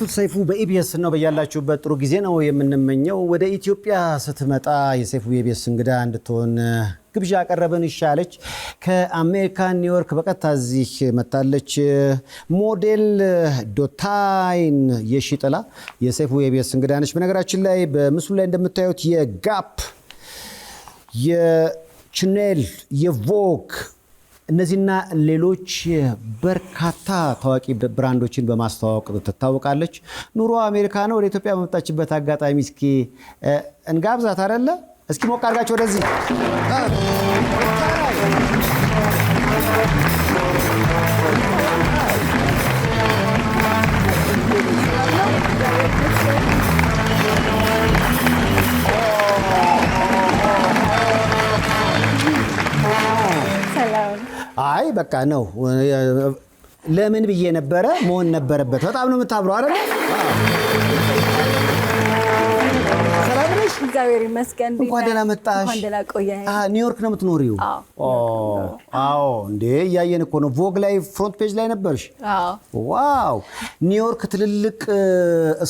ባቱል ሰይፉ በኢቢኤስ ነው በያላችሁበት ጥሩ ጊዜ ነው የምንመኘው። ወደ ኢትዮጵያ ስትመጣ የሰይፉ የኢቢኤስ እንግዳ እንድትሆን ግብዣ አቀረብን ይሻለች። ከአሜሪካ ኒውዮርክ በቀጥታ እዚህ መጣለች። ሞዴል ዶታይን የሺጥላ የሰይፉ የኢቢኤስ እንግዳ ነች። በነገራችን ላይ በምስሉ ላይ እንደምታዩት የጋፕ የቻኔል የቮግ እነዚህና ሌሎች በርካታ ታዋቂ ብራንዶችን በማስተዋወቅ ትታወቃለች። ኑሮ አሜሪካ ነው። ወደ ኢትዮጵያ በመጣችበት አጋጣሚ እስኪ እንጋብዛት አይደለ? እስኪ ሞቅ አድርጋችሁ ወደዚህ አይ በቃ ነው። ለምን ብዬ ነበረ መሆን ነበረበት። በጣም ነው የምታብረው አይደል? ሰላም ነሽ? እግዚአብሔር ይመስገን። እንኳን ደህና መጣሽ። እንኳን ደህና ቆየህ። ኒውዮርክ ነው የምትኖሪው? አዎ እንዴ እያየን እኮ ነው። ቮግ ላይ ፍሮንት ፔጅ ላይ ነበርሽ? ዋው! ኒውዮርክ ትልልቅ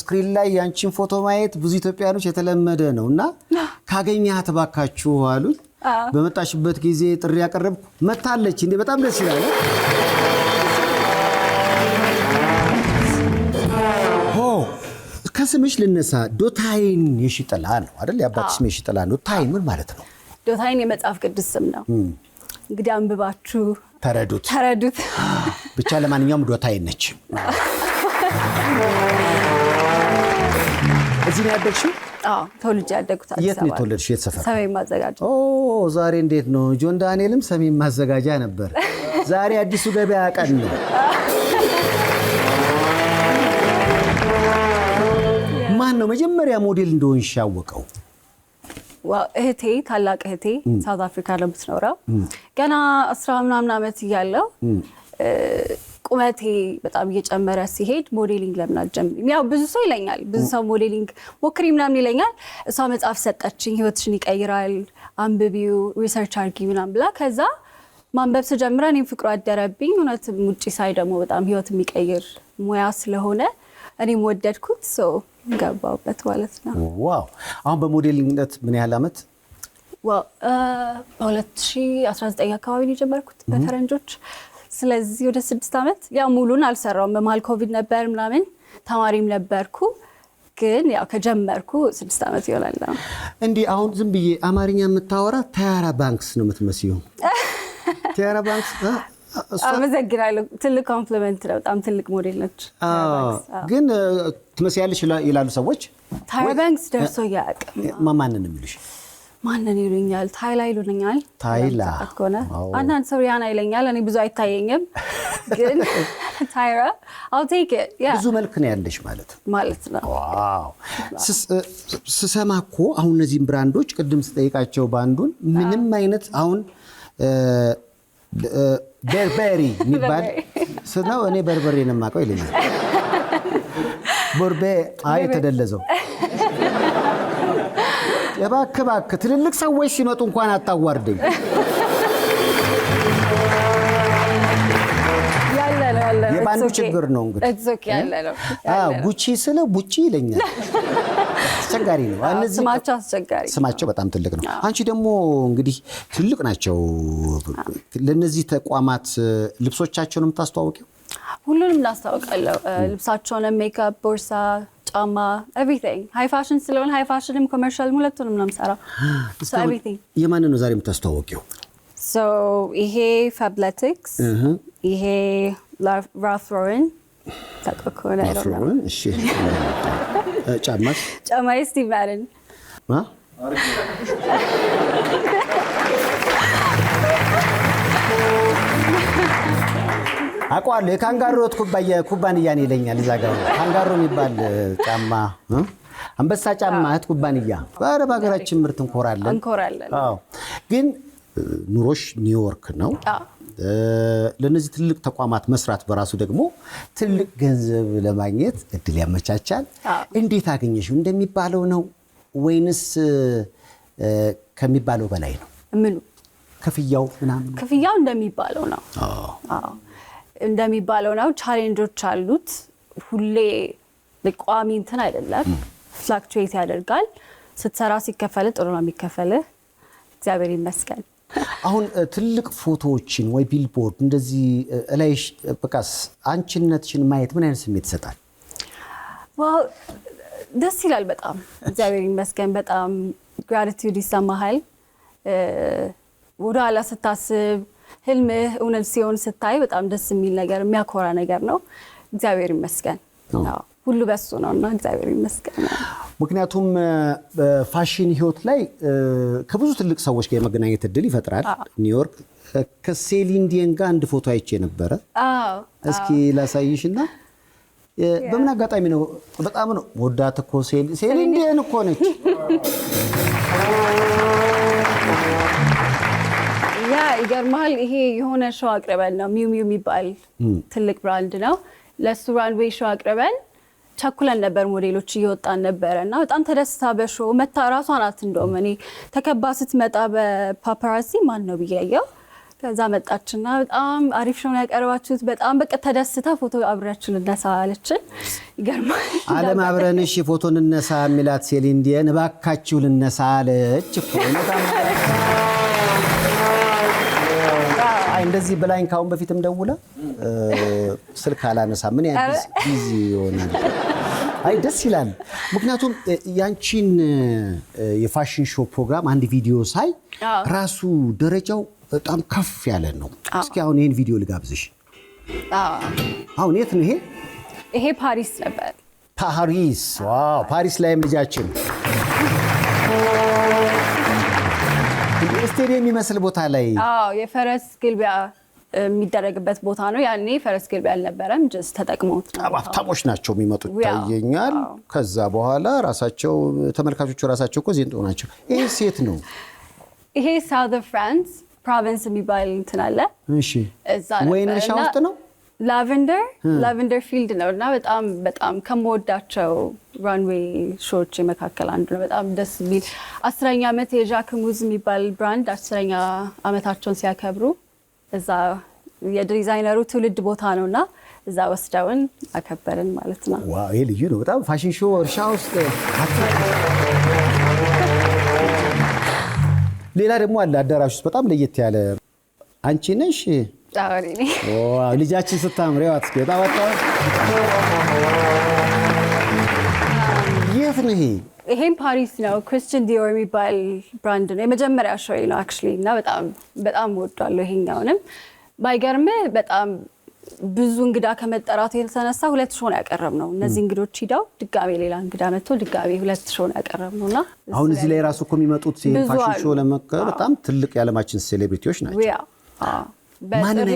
ስክሪን ላይ ያንቺን ፎቶ ማየት ብዙ ኢትዮጵያኖች የተለመደ ነውና ካገኛት ባካችሁ አሉኝ። በመጣሽበት ጊዜ ጥሪ ያቀረብኩ መታለች። እንዴ በጣም ደስ ይላል። ከስምሽ ልነሳ። ዶታይን የሺጥላ ነው አይደል? ያባትሽ ስም የሺጥላ ነው። ዶታይን ምን ማለት ነው? ዶታይን የመጽሐፍ ቅዱስ ስም ነው። እንግዲህ አንብባችሁ ተረዱት። ብቻ ለማንኛውም ዶታይን ነች። እዚህ ነው ያደግሽው? ተወልጄ ያደግኩት አዲስ አበባ። የት ነው የተወለድሽው? የት ሰፈር? ሰሜን ማዘጋጃ። ዛሬ እንዴት ነው? ጆን ዳንኤልም ሰሜን ማዘጋጃ ነበር። ዛሬ አዲሱ ገበያ ቀን ነው። ማን ነው መጀመሪያ ሞዴል እንደሆንሽ ያወቀው? እህቴ፣ ታላቅ እህቴ ሳውዝ አፍሪካ ነው የምትኖረው። ገና 10 ምናምን ዓመት እያለሁ ቁመቴ በጣም እየጨመረ ሲሄድ ሞዴሊንግ ለምን አልጀምሪም? ያው ብዙ ሰው ይለኛል፣ ብዙ ሰው ሞዴሊንግ ሞክሪ ምናምን ይለኛል። እሷ መጽሐፍ ሰጠችኝ፣ ህይወትሽን ይቀይራል፣ አንብቢው፣ ሪሰርች አድርጊ ምናምን ብላ። ከዛ ማንበብ ስጀምር እኔም ፍቅሩ አደረብኝ። እውነትም ውጪ ሳይ ደግሞ በጣም ህይወት የሚቀይር ሙያ ስለሆነ እኔም ወደድኩት። ገባሁበት ማለት ነው። ዋው! አሁን በሞዴሊንግነት ምን ያህል ዓመት? በ2019 አካባቢ ነው የጀመርኩት በፈረንጆች። ስለዚህ ወደ 6 ዓመት። ያው ሙሉን አልሰራውም፣ በመሀል ኮቪድ ነበር ምናምን፣ ተማሪም ነበርኩ። ግን ያው ከጀመርኩ 6 ዓመት ይሆናል። እንዲህ አሁን ዝም ብዬ አማርኛ የምታወራ ታያራ ባንክስ ነው የምትመስዪው። ታያራ ባንክስ አመሰግናለሁ። ትልቅ ኮምፕሊመንት ነው። በጣም ትልቅ ሞዴል ነች። ግን ትመስያለሽ ይላሉ ሰዎች። ታያራ ባንክስ ደርሶ ያውቅም። ማንን ነው የሚሉሽ? ማንን ይሉኛል? ታይላ ይሉኛል። ታይላ ከሆነ አንዳንድ ሰው ሪያና ይለኛል። እኔ ብዙ አይታየኝም፣ ግን ታይራ I'll take it። ብዙ መልክ ነው ያለሽ ማለት ነው። ዋው! ስሰማ እኮ አሁን እነዚህን ብራንዶች ቅድም ስጠይቃቸው ባንዱን ምንም አይነት አሁን በርበሪ የሚባል ስለው እኔ በርበሬ ነው የማውቀው ይለኛል። ቦርቤ ተደለዘው። እባክህ ትልልቅ ሰዎች ሲመጡ እንኳን አታዋርደኝ። የባንዱ ችግር ነው እንግዲህ። ጉቺ ስለ ቡቺ ይለኛል። አስቸጋሪ ነው። ስማቸው አስቸጋሪ፣ ስማቸው በጣም ትልቅ ነው። አንቺ ደግሞ እንግዲህ ትልቅ ናቸው። ለነዚህ ተቋማት ልብሶቻቸውን የምታስተዋውቂው? ሁሉንም ላስተዋውቃለሁ። ልብሳቸውን፣ ሜካፕ፣ ቦርሳ፣ ጫማ፣ ኤቭሪቲንግ። ሃይ ፋሽን ስለሆነ ሃይ ፋሽንም ኮመርሻል ሁለቱንም ነው የምሰራው። ኤቭሪቲንግ። የማንን ነው ዛሬ የምታስተዋውቂው? ይሄ ፋብለቲክስ፣ ይሄ ራልፍ ሎረን ተቆኮነ አይደለም። እሺ። ጫማስ? ጫማዬ ስቲቭ ማደን። አውቀዋለሁ። የካንጋሮ ኩባንያ ነው ይለኛል። እዛ ጋር ካንጋሮ የሚባል ጫማ፣ አንበሳ ጫማ እህት ኩባንያ። በሀገራችን ምርት እንኮራለን። አዎ። ግን ኑሮሽ ኒውዮርክ ነው። ለነዚህ ትልቅ ተቋማት መስራት በራሱ ደግሞ ትልቅ ገንዘብ ለማግኘት እድል ያመቻቻል። እንዴት አገኘሽው? እንደሚባለው ነው ወይንስ ከሚባለው በላይ ነው? ምኑ? ክፍያው ምናምን? ክፍያው እንደሚባለው ነው። እንደሚባለው ነው። ቻሌንጆች አሉት። ሁሌ ቋሚ እንትን አይደለም ፍላክቹዌት ያደርጋል ስትሰራ ሲከፈል ጥሩ ነው የሚከፈል እግዚአብሔር ይመስገን አሁን ትልቅ ፎቶዎችን ወይ ቢልቦርድ እንደዚህ ላይሽ በቃስ አንቺነትሽን ማየት ምን አይነት ስሜት ይሰጣል ዋው ደስ ይላል በጣም እግዚአብሔር ይመስገን በጣም ግራቲቲዩድ ይሰማሃል ወደ ኋላ ስታስብ ህልምህ እውነት ሲሆን ስታይ በጣም ደስ የሚል ነገር የሚያኮራ ነገር ነው እግዚአብሔር ይመስገን ሁሉ በሱ ነውና እግዚአብሔር ይመስገን ምክንያቱም ፋሽን ህይወት ላይ ከብዙ ትልቅ ሰዎች ጋር የመገናኘት እድል ይፈጥራል ኒውዮርክ ከሴሊን ዲዮን ጋር አንድ ፎቶ አይቼ ነበር እስኪ ላሳይሽና በምን አጋጣሚ ነው በጣም ነው ወዳት እኮ ሴሊን ዲዮን እኮ ነች ያ ይገርማል ይሄ የሆነ ሾው አቅርበን ነው ሚው ሚው የሚባል ትልቅ ብራንድ ነው ለሱ ራንዌይ ሾው አቅርበን ቸኩለን ነበር ሞዴሎች እየወጣን ነበርና በጣም ተደስታ በሾው መታ ራሷ ናት እንደውም እኔ ተከባ ስትመጣ በፓፓራሲ ማን ነው ብያየው ከዛ መጣችና በጣም አሪፍ ሾው ያቀርባችሁት በጣም በቃ ተደስታ ፎቶ አብራችሁ ልነሳ አለችን ይገርማል ዓለም አብረንሽ ፎቶ እንነሳ ሚላት ሴሊን ዲዮን ባካችሁ ልነሳ አለች እኮ እንደዚህ በላይን ካሁን በፊትም ደውላ ስልክ አላነሳ ምን ያንስ ቢዚ ይሆናል አይ ደስ ይላል ምክንያቱም ያንቺን የፋሽን ሾው ፕሮግራም አንድ ቪዲዮ ሳይ ራሱ ደረጃው በጣም ከፍ ያለ ነው እስኪ አሁን ይሄን ቪዲዮ ልጋብዝሽ አሁን የት ነው ይሄ ፓሪስ ነበር ፓሪስ ዋው ፓሪስ ላይም ልጃችን ስቴዲየም የሚመስል ቦታ ላይ የፈረስ ግልቢያ የሚደረግበት ቦታ ነው ያኔ ፈረስ ግልቢያ አልነበረም ጀስት ተጠቅመውት ነው ታቦች ናቸው የሚመጡት ታየኛል ከዛ በኋላ ራሳቸው ተመልካቾቹ ራሳቸው እኮ ዜንጦ ናቸው ይሄ ሴት ነው ይሄ ሳውዝ ፍራንስ ፕሮቪንስ የሚባል እንትን አለ እሺ ወይንሻ ውስጥ ነው ላቨንደር ፊልድ ነውና በጣም በጣም ከመወዳቸው ራንዌይ ሾዎች መካከል አንዱ ነው በጣም ደስ የሚል 10ኛ ዓመት የጃክሙዝ የሚባል ብራንድ 10ኛ ዓመታቸውን ሲያከብሩ እዛ የዲዛይነሩ ትውልድ ቦታ ነውና እዛ ወስደውን አከበርን ማለት ነው ዋው ይሄ ልዩ ነው በጣም ፋሽን ሾው እርሻ ውስጥ ሌላ ደግሞ አለ አዳራሽ ውስጥ በጣም ለየት ያለ አንቺ ነሽ ዳሪኒ ዋው ልጃችን ስታምሪው አትስከታ ወጣው የት ነው ይሄም ፓሪስ ነው ክሪስቲያን ዲዮር የሚባል ብራንድ ነው የመጀመሪያ ሾው ነው አክቹሊ እና በጣም ወጣለሁ ይሄኛውንም ባይገርም በጣም ብዙ እንግዳ ከመጠራቱ የተነሳ ሁለት ሾው ነው ያቀረብነው እነዚህ እንግዶች ሂደው ድጋሜ ሌላ እንግዳ መጥቶ ድጋሜ ሁለት ሾው ነው ያቀረብነውና አሁን እዚህ ላይ ራሱ እኮ የሚመጡት ፋሽን ሾው ለመከረ በጣም ትልቅ የዓለማችን ሴሌብሪቲዎች ናቸው ማንን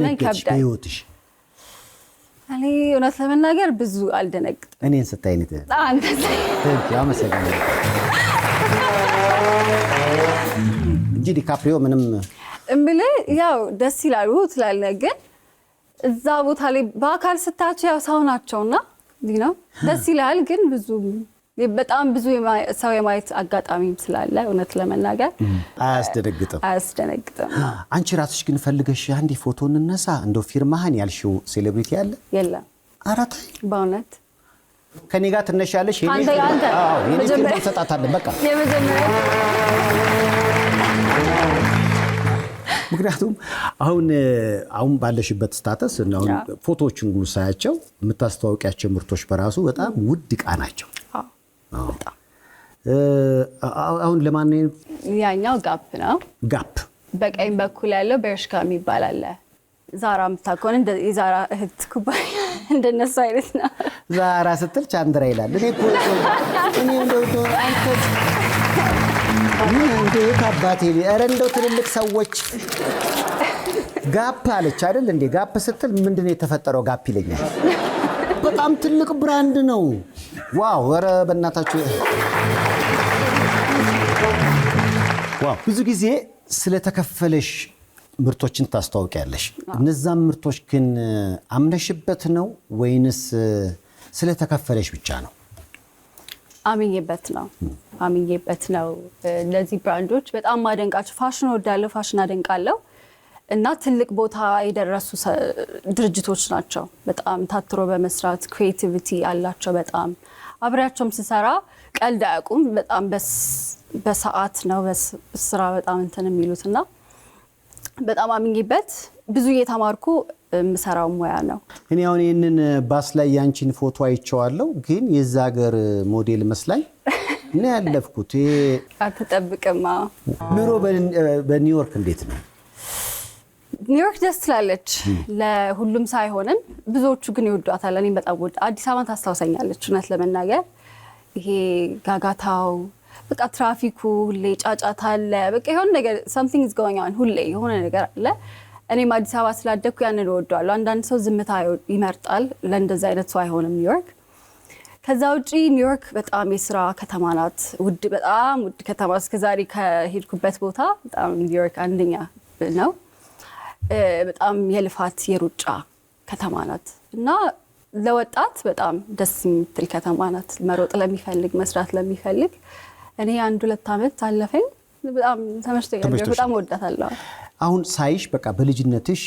አይተሽ በህይወትሽ እኔ እውነት ለመናገር ብዙ አልደነግጥም እኔን ስታይ ነኝ አንተ አመሰግናለሁ እንጂ ዲካፕሪዮ ምንም እምልህ ያው ደስ ይላሉ ትላለህ ግን እዛ ቦታ ላይ በአካል ስታቸው ያው ሰው ናቸውና ነው ደስ ይላል ግን ብዙ በጣም ብዙ ሰው የማየት አጋጣሚም ስላለ እውነት ለመናገር አያስደነግጥም አንቺ ራስሽ ግን ፈልገሽ አንዴ ፎቶ እንነሳ እንደው ፊርማህን ያልሽው ሴሌብሪቲ ያለ የለም አራታይ በእውነት ከኔ ጋር ትነሻለሽ አንተ የኔ ፊርማ ሰጣታለን በቃ ምክንያቱም አሁን ባለሽበት ስታተስ እና አሁን ፎቶዎችን ሁሉ ሳያቸው የምታስተዋውቂያቸው ምርቶች በራሱ በጣም ውድ ዕቃ ናቸው በጣም አሁን ለማን ያኛው ጋፕ ነው ጋፕ በቀኝ በኩል ያለው በርሽካ የሚባል አለ ዛራ ምታቆን እንደ ዛራ እህት ኩባያ እንደነሱ አይነት ነው ዛራ ስትል ቻንድራ ይላል እኔ እንደው አንተ እንዴ ካባቴ ኧረ እንደው ትልልቅ ሰዎች ጋፕ አለች አይደል እንዴ ጋፕ ስትል ምንድነው የተፈጠረው ጋፕ ይለኛል በጣም ትልቅ ብራንድ ነው ዋው ኧረ በእናታችሁ ዋው ብዙ ጊዜ ስለተከፈለሽ ምርቶችን ታስተዋውቂያለሽ እነዛም ምርቶች ግን አምነሽበት ነው ወይንስ ስለተከፈለሽ ብቻ ነው አምኜበት ነው እነዚህ ብራንዶች በጣም ማደንቃቸው ፋሽን ወዳለው ፋሽን አደንቃለሁ እና ትልቅ ቦታ የደረሱ ድርጅቶች ናቸው። በጣም ታትሮ በመስራት ክሬቲቪቲ አላቸው። በጣም አብሬያቸውም ስሰራ ቀልድ አያውቁም። በጣም በሰዓት ነው በስራ በጣም እንትን የሚሉትና በጣም አምኜበት ብዙ እየተማርኩ የምሰራው ሙያ ነው። እኔ አሁን ይህንን ባስ ላይ ያንቺን ፎቶ አይቼዋለሁ፣ ግን የዛ ሀገር ሞዴል መስላኝ እና ያለፍኩት አትጠብቅማ። ኑሮ በኒውዮርክ እንዴት ነው? ኒውዮርክ ደስ ትላለች፣ ለሁሉም ሳይሆንም ብዙዎቹ ግን ይወዷታል። እኔም በጣም ወድ አዲስ አበባን ታስታውሰኛለች እውነት ለመናገር ይሄ ጋጋታው በቃ ትራፊኩ ሁሌ ጫጫታ አለ። በቃ የሆነ ነገር something is going on ሁሌ የሆነ ነገር አለ። እኔም አዲስ አበባ ስላደኩ ያንን እወደዋለሁ። አንዳንድ ሰው ዝምታ ይመርጣል፣ ለእንደዛ አይነት ሰው አይሆንም ኒውዮርክ። ከዛ ውጪ ኒውዮርክ በጣም የስራ ከተማ ናት። በጣም ውድ ከተማ። እስከዛሬ ከሄድኩበት ቦታ በጣም ኒውዮርክ አንደኛ ነው። በጣም የልፋት የሩጫ ከተማ ናት እና ለወጣት በጣም ደስ የምትል ከተማ ናት። መሮጥ ለሚፈልግ መስራት ለሚፈልግ እኔ 1-2 ዓመት አለፈኝ። በጣም ተመችቶኛል። በጣም ወዳታለሁ። አሁን ሳይሽ በቃ በልጅነትሽ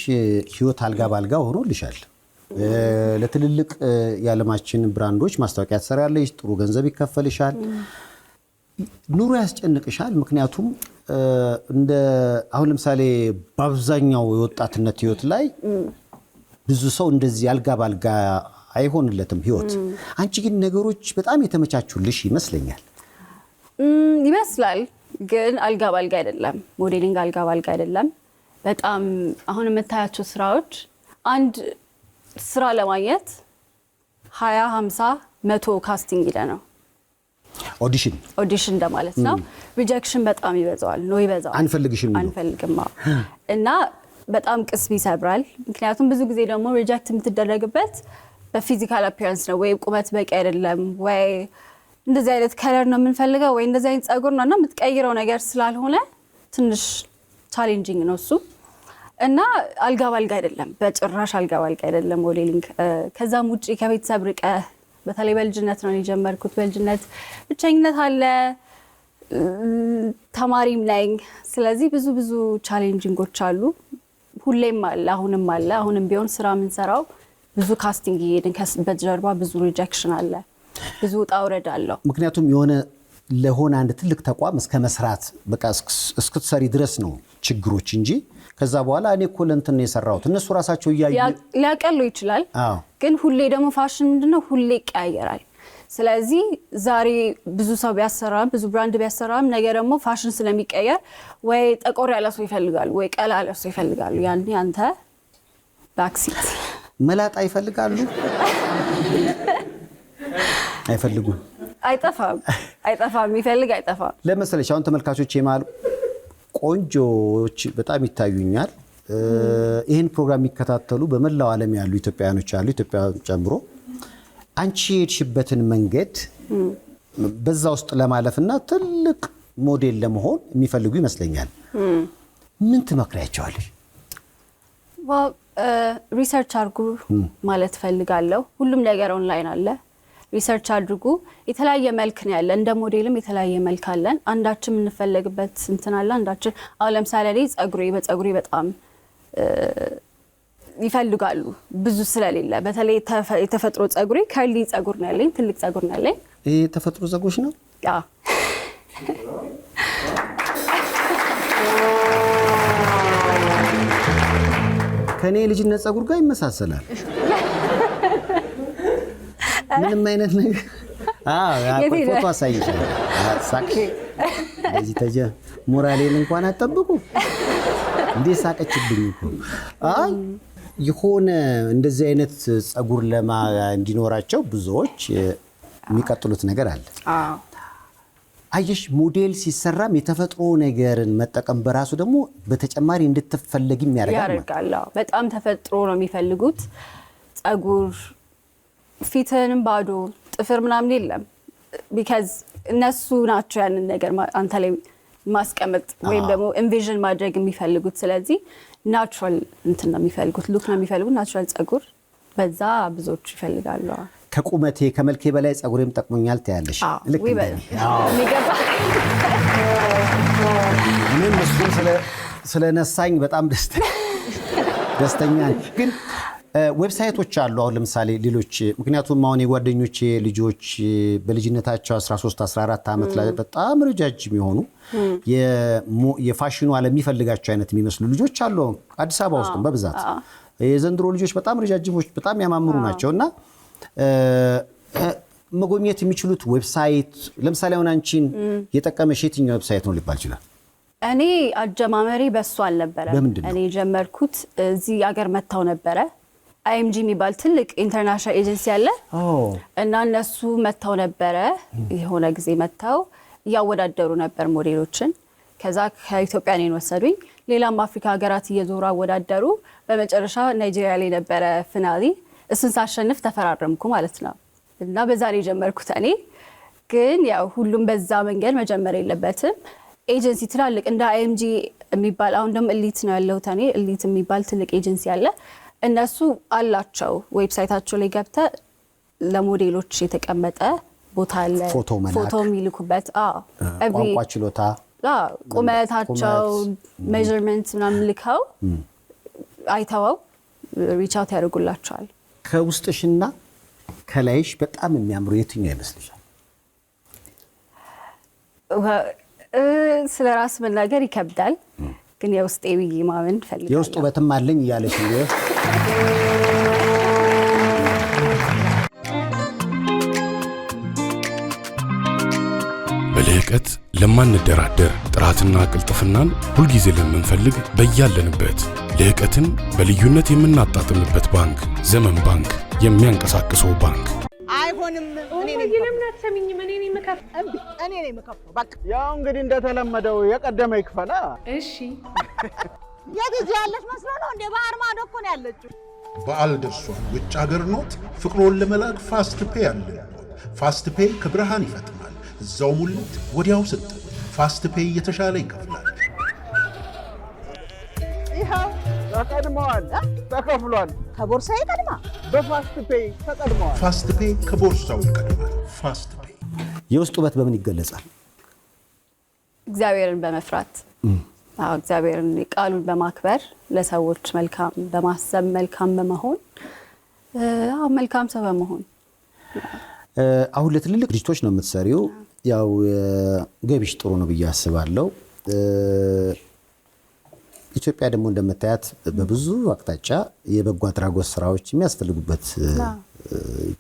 ህይወት አልጋ ባልጋ ሆኖልሻል። ለትልልቅ የዓለማችን ብራንዶች ማስታወቂያ ትሰሪያለሽ፣ ጥሩ ገንዘብ ይከፈልሻል። ኑሮ ያስጨንቅሻል? ምክንያቱም እንደ አሁን ለምሳሌ በአብዛኛው የወጣትነት ህይወት ላይ ብዙ ሰው እንደዚህ አልጋ ባልጋ አይሆንለትም ህይወት። አንቺ ግን ነገሮች በጣም የተመቻቹልሽ ይመስለኛል። ይመስላል፣ ግን አልጋ ባልጋ አይደለም። ሞዴሊንግ አልጋ ባልጋ አይደለም። በጣም አሁን የምታያቸው ስራዎች አንድ ስራ ለማግኘት 20 50 100 ካስቲንግ ይለ ነው። ኦዲሽን እንደማለት ነው። ሪጀክሽን በጣም ይበዛዋል። አንፈልግሽም እና በጣም ቅስም ይሰብራል። ምክንያቱም ብዙ ጊዜ ደግሞ ሪጀክት የምትደረግበት በፊዚካል አፒራንስ ነው። ወይ ቁመት በቂ አይደለም፣ ወይ እንደዚህ አይነት ከለር ነው የምንፈልገው፣ ወይ እንደዚህ አይነት ጸጉር ነው እና የምትቀይረው ነገር ስላልሆነ ትንሽ ቻሌንጂንግ ነው እሱ። እና አልጋ ባልጋ አይደለም፣ በጭራሽ አልጋ ባልጋ አይደለም ሞዴሊንግ። ከዛም ውጪ ከቤተሰብ ርቀህ በተለይ በልጅነት ነው የጀመርኩት። በልጅነት ብቸኝነት አለ፣ ተማሪም ነኝ። ስለዚህ ብዙ ቻሌንጂንጎች አሉ። ሁሌም አለ፣ አሁንም አለ። አሁንም ቢሆን ስራ የምንሰራው ብዙ ካስቲንግ እየሄድን በጀርባ ብዙ ሪጀክሽን አለ፣ ብዙ ውጣ ውረድ አለው። ምክንያቱም ለሆነ አንድ ትልቅ ተቋም እስከ መስራት በቃ እስክትሰሪ ድረስ ነው ችግሮች እንጂ ከዛ በኋላ እኔ እኮ ለእንትን ነው የሰራሁት እነሱ ራሳቸው ሊያቀሉ ይችላል። ግን ሁሌ ደግሞ ፋሽን ምንድነው ሁሌ ይቀያየራል። ስለዚህ ዛሬ ብዙ ሰው ቢያሰራም ብዙ ብራንድ ቢያሰራም ነገ ደግሞ ፋሽን ስለሚቀየር ወይ ጠቆር ያለ ሰው ይፈልጋሉ ወይ ቀላ ያለ ሰው ይፈልጋሉ። ያኔ አንተ ባክሲት መላጣ ይፈልጋሉ። አይፈልጉም። አይጠፋም የሚፈልግ አይጠፋም። ለምሳሌ አሁን ተመልካቾች የማሉ ቆንጆዎች በጣም ይታዩኛል። ይህን ፕሮግራም የሚከታተሉ በመላው ዓለም ያሉ ኢትዮጵያውያኖች አሉ፣ ኢትዮጵያ ጨምሮ። አንቺ የሄድሽበትን መንገድ በዛ ውስጥ ለማለፍና ትልቅ ሞዴል ለመሆን የሚፈልጉ ይመስለኛል። ምን ትመክሪያቸዋለሽ? ሪሰርች አድርጉ ማለት ፈልጋለሁ። ሁሉም ነገር ኦንላይን አለ። ሪሰርች አድርጉ። የተለያየ መልክ ነው ያለ፣ እንደ ሞዴልም የተለያየ መልክ አለን። አንዳችን የምንፈለግበት እንትን አለ። አንዳችን አሁን ለምሳሌ በፀጉሬ በጣም ይፈልጋሉ ብዙ ስለሌለ፣ በተለይ የተፈጥሮ ፀጉሬ ከርሊ ፀጉር ነው ያለኝ፣ ትልቅ ፀጉር ነው ያለኝ። ይሄ የተፈጥሮ ፀጉርሽ ነው? አዎ። ከኔ ልጅነት ፀጉር ጋር ይመሳሰላል። ምንም አይነት ነገር ፎቶ አሳይሻለሁ። ሳቅሽ እዚህ ሞራሌን እንኳን አጠብቁ እንዴ ሳቀችብኝ እኮ። የሆነ እንደዚህ አይነት ፀጉር እንዲኖራቸው ብዙዎች የሚቀጥሉት ነገር አለ። አየሽ ሞዴል ሲሰራም የተፈጥሮ ነገርን መጠቀም በራሱ ደግሞ በተጨማሪ እንድትፈለጊም ያደርጋል። በጣም ተፈጥሮ ነው የሚፈልጉት። ፀጉር ፊትንም ባዶ ጥፍር ምናምን የለም። ቢካዝ እነሱ ናቸው ያንን ነገር አንተ ላይ ማስቀመጥ ወይም ደግሞ ኢንቪዥን ማድረግ የሚፈልጉት። ስለዚህ ናቹራል እንትን ነው የሚፈልጉት፣ ሉክ ነው የሚፈልጉት፣ ናቹራል ፀጉር። በዛ ብዙዎች ይፈልጋሉ። ከቁመቴ ከመልኬ በላይ ፀጉሬም ጠቅሞኛል ትያለሽ። ልክ የሚገባ እኔም እሱን ስለነሳኝ በጣም ደስተኛ ደስተኛ ግን ዌብሳይቶች አሉ አሁን ለምሳሌ ሌሎች ምክንያቱም አሁን የጓደኞቼ ልጆች በልጅነታቸው 13 14 ዓመት ላይ በጣም ረጃጅም የሆኑ የፋሽኑ ዓለም የሚፈልጋቸው አይነት የሚመስሉ ልጆች አሉ አዲስ አበባ ውስጥ በብዛት የዘንድሮ ልጆች በጣም ረጃጅሞች በጣም ያማምሩ ናቸውና መጎብኘት የሚችሉት ዌብሳይት ለምሳሌ አሁን አንቺን የጠቀመሽ የትኛው ዌብሳይት ነው ሊባል ይችላል? እኔ አጀማመሪ በሱ አልነበረ እኔ ጀመርኩት እዚህ ሀገር መጣው ነበረ IMG የሚባል ትልቅ ኢንተርናሽናል ኤጀንሲ አለ እና እነሱ መጣው ነበረ የሆነ ጊዜ መጣው ያወዳደሩ ነበር ሞዴሎችን ከዛ ከኢትዮጵያ ነው ወሰዱኝ ሌላም አፍሪካ ሀገራት እየዞሩ አወዳደሩ በመጨረሻ ናይጄሪያ ላይ ነበረ ፊናሊ እሱን ሳሸንፍ ተፈራረምኩ ማለት ነው እና በዛ ላይ ጀመርኩት እኔ ግን ያው ሁሉም በዛ መንገድ መጀመር የለበትም ኤጀንሲ ትላልቅ እንደ IMG የሚባል አሁን ደግሞ ኤሊት ነው ያለው ታኔ ኤሊት የሚባል ትልቅ ኤጀንሲ አለ እነሱ አላቸው ዌብሳይታቸው ላይ ገብተ ለሞዴሎች የተቀመጠ ቦታ አለ ፎቶ የሚልኩበት ቋንቋ ችሎታ ቁመታቸው ሜዠርመንት ምናምን ልከው አይተው ሪች አውት ያደርጉላቸዋል ከውስጥሽና ከላይሽ በጣም የሚያምሩ የትኛው ይመስልሻል? ስለራስ መናገር ይከብዳል ግን የውስጤ ብዬ ማመን ፈልጋለሁ የውስጥ ውበትም አለኝ እያለሽ ነው በልህቀት ለማንደራደር ጥራትና ቅልጥፍናን ሁልጊዜ ለምንፈልግ በያለንበት ልህቀትን በልዩነት የምናጣጥምበት ባንክ ዘመን ባንክ የሚያንቀሳቅሰው ባንክ አይሆንም እኔ ነኝ መከፈው በቃ ያው እንግዲህ እንደተለመደው የቀደመ ይክፈላ እሺ የጊዜ ያለሽ መስሎ ነው እንደ ባህር ማዶ እኮ ነው ያለችው በዓል ደርሷል ውጭ ሀገር ኖት ፍቅሮን ለመላክ ፋስት ፔይ አለ ፋስት ፔይ ከብርሃን ይፈጥናል እዛው ሙሉት ወዲያው ሰጥ ፋስት ፔይ የተሻለ ይከፍላል ይሄው ተቀድመዋል ተከፍሏል ከቦርሳዬ ቀድማ በፋስት ፔይ ተቀድመዋል ፋስት ፔይ ከቦርሳው ይቀድማል ፋስት ፔይ የውስጥ ውበት በምን ይገለጻል? እግዚአብሔርን በመፍራት እግዚአብሔርን ቃሉን በማክበር ለሰዎች መልካም በማሰብ መልካም በመሆን መልካም ሰው በመሆን አሁን ለትልልቅ ድርጅቶች ነው የምትሰሪው ያው ገቢሽ ጥሩ ነው ብዬ አስባለሁ ኢትዮጵያ ደግሞ እንደምታያት በብዙ አቅጣጫ የበጎ አድራጎት ስራዎች የሚያስፈልጉበት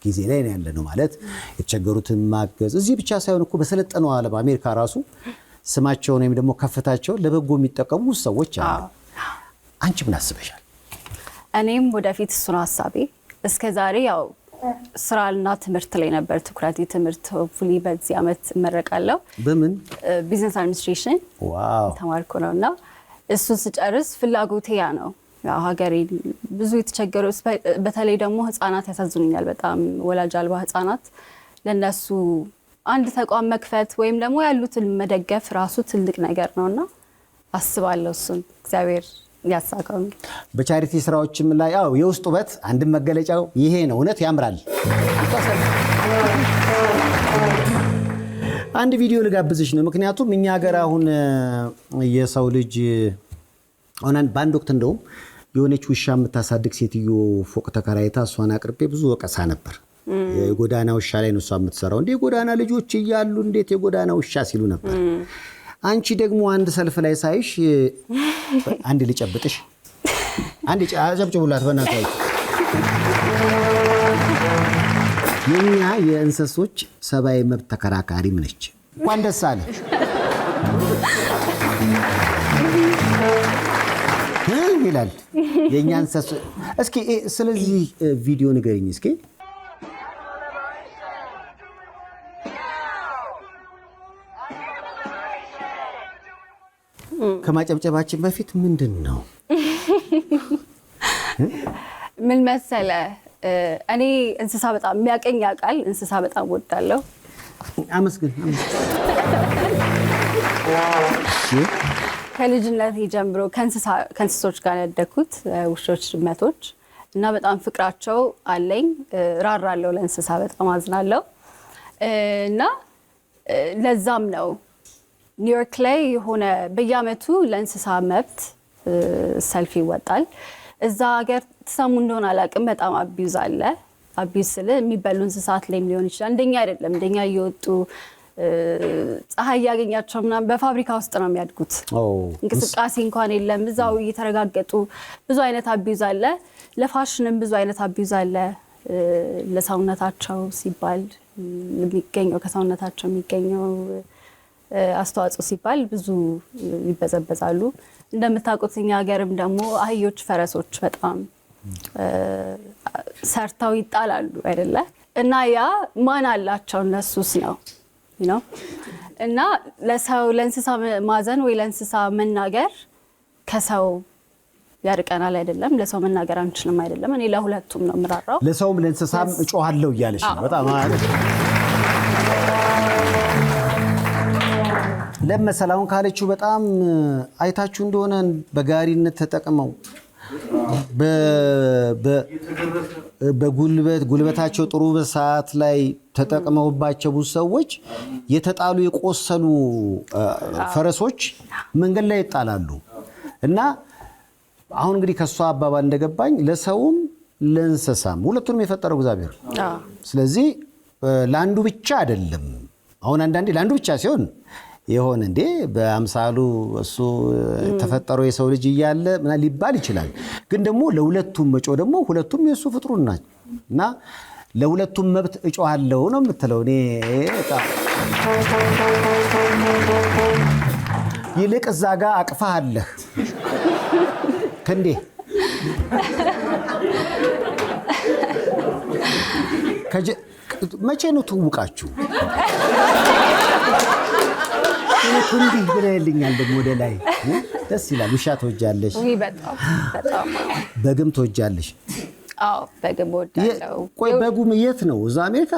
ጊዜ ላይ ያለ ነው ማለት የተቸገሩትን ማገዝ እዚህ ብቻ ሳይሆን እኮ በሰለጠነው ዓለም አሜሪካ ራሱ ስማቸው ወይም ደግሞ ከፍታቸው ለበጎ የሚጠቀሙ ሰዎች አሉ አንቺ ምን አስበሻል? እኔም ወደፊት እሱን ሐሳቤ እስከዛሬ ያው ስራና ትምህርት ላይ ነበር ትኩረቴ ትምህርት ፉሊ በዚህ አመት መረቃለሁ በምን ቢዝነስ አድሚኒስትሬሽን ዋው ተማርኩ ነውና እሱን ስጨርስ ፍላጎቴ ያ ነው ያው ሀገሬ ብዙ የተቸገሩ በተለይ ደግሞ ህፃናት ያሳዝኑኛል በጣም ወላጅ አልባ ህፃናት ለነሱ አንድ ተቋም መክፈት ወይም ደግሞ ያሉትን መደገፍ ራሱ ትልቅ ነገር ነውና አስባለሁ እሱን እግዚአብሔር ያሳካው በቻሪቲ ስራዎችም ላይ ያው የውስጥ ውበት አንድ መገለጫው ይሄ ነው እውነት ያምራል አንድ ቪዲዮ ልጋብዝሽ ነው ምክንያቱም እኛ ሀገር አሁን የሰው ልጅ አሁን ባንድ ወቅት እንደው የሆነች ውሻ የምታሳድግ ሴትዮ ፎቅ ተከራይታ እሷን አቅርቤ ብዙ ወቀሳ ነበር የጎዳና ውሻ ላይ ነው እሷ የምትሰራው እንዴ ጎዳና ልጆች እያሉ እንዴት የጎዳና ውሻ ሲሉ ነበር አንቺ ደግሞ አንድ ሰልፍ ላይ ሳይሽ አንድ ልጨብጥሽ አንድ አጨብጭቡላት በእናታችሁ የኛ የእንስሶች ሰብአዊ መብት ተከራካሪ ነች እንኳን ደስ አለ ይላል የኛ እንስሶች እስኪ ስለዚህ ቪዲዮ ንገሪኝ እስኪ ከማጨብጨባችን በፊት ምንድነው ምን መሰለ እኔ እንስሳ በጣም የሚያቀኝ ያቃል እንስሳ በጣም ወዳለሁ አመስግን ከልጅነቴ ጀምሮ ከእንስሶች ጋር ያደኩት ውሾች ድመቶች እና በጣም ፍቅራቸው አለኝ ራራለሁ ለእንስሳ በጣም አዝናለሁ እና ለዛም ነው ኒውዮርክ ላይ ሆነ በየአመቱ ለእንስሳ መብት ሰልፍ ይወጣል እዛ ሀገር ተሰሙ እንደሆነ አላውቅም በጣም አቢዩዝ አለ። አቢዩዝ ስለ የሚበሉ እንስሳት ላይም ሊሆን ይችላል። እንደኛ አይደለም። እንደኛ እየወጡ ፀሐይ ያገኛቸው ምናምን በፋብሪካ ውስጥ ነው የሚያድጉት። እንቅስቃሴ እንኳን የለም። እዛው እየተረጋገጡ ብዙ አይነት አቢዩዝ አለ። ለፋሽንም ብዙ አይነት አቢዩዝ አለ። ለሰውነታቸው ሲባል የሚገኘው ከሰውነታቸው የሚገኘው አስተዋጽኦ ሲባል ብዙ ይበዘበዛሉ። እንደምታውቁት እኛ ሀገርም ደግሞ አህዮች፣ ፈረሶች በጣም ሰርተው ይጣላሉ አይደለ? እና ያ ማን አላቸው እነሱስ ነው እና ለሰው ለእንስሳ ማዘን ወይ ለእንስሳ መናገር ከሰው ያርቀናል አይደለም? ለሰው መናገር አንችልም አይደለም? እኔ ለሁለቱም ነው ምራራው። ለሰውም ለእንስሳም እጮሃለሁ እያለሽ ነው። በጣም ለመሰላውን ካለችው በጣም አይታችሁ እንደሆነ በጋሪነት ተጠቅመው ጉልበታቸው ጥሩ በሰዓት ላይ ተጠቅመውባቸው ብዙ ሰዎች የተጣሉ የቆሰሉ ፈረሶች መንገድ ላይ ይጣላሉ። እና አሁን እንግዲህ ከሷ አባባል እንደገባኝ ለሰውም ለእንስሳም ሁለቱንም የፈጠረው እግዚአብሔር። ስለዚህ ለአንዱ ብቻ አይደለም። አሁን አንዳንዴ ለአንዱ ብቻ ሲሆን ይሆን እንዴ በአምሳሉ እሱ ተፈጠረው የሰው ልጅ እያለ ምና ሊባል ይችላል። ግን ደግሞ ለሁለቱም መጮ ደግሞ ሁለቱም የሱ ፍጥሩ ናቸው እና ለሁለቱም መብት እጮሃለሁ ነው የምትለው። እኔ ይልቅ እዛ ጋር አቅፋለህ ከንዴ መቼ ነው ትውቃችሁ? እንዴ ብለልኛል ደግሞ ወደ ላይ ደስ ይላል። ውሻ ተወጃለሽ? ወይ በጣም በግም ተወጃለሽ? አዎ በግም ወዳለው። ቆይ በጉም የት ነው? እዛ አሜሪካ?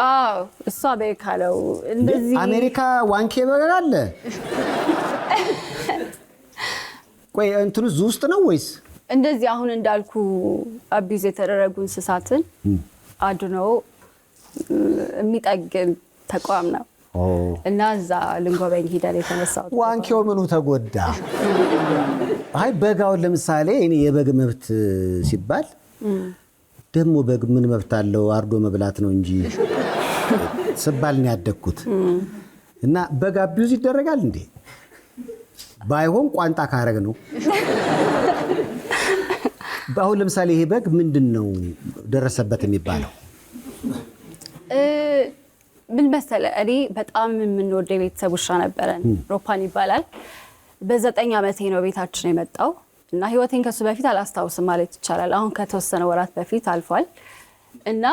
አዎ እሱ አሜሪካ ነው። እንደዚህ አሜሪካ ዋንኬ በግ አለ? ቆይ እንትኑ ውስጥ ነው ወይስ እንደዚህ አሁን እንዳልኩ አቢዝ የተደረጉ እንስሳትን አድኖ የሚጠግን ተቋም ነው። እና እዛ ልንጎበኝ ሄደን የተነሳው ዋንኬው ምኑ ተጎዳ? አይ በጋውን ለምሳሌ እኔ የበግ መብት ሲባል ደግሞ በግ ምን መብት አለው? አርዶ መብላት ነው እንጂ ስባል ነው ያደግኩት። እና በግ አቢዩዝ ይደረጋል እንዴ? ባይሆን ቋንጣ ካረግ ነው። አሁን ለምሳሌ ይሄ በግ ምንድነው ደረሰበት የሚባለው? ምን መሰለህ እኔ በጣም የምንወደው የቤተሰብ ውሻ ነበረን። ሮፓን ይባላል። በ9 ዓመቴ ነው ቤታችን የመጣው እና ህይወቴን ከሱ በፊት አላስታውስም ማለት ይቻላል። አሁን ከተወሰነ ወራት በፊት አልፏል። እና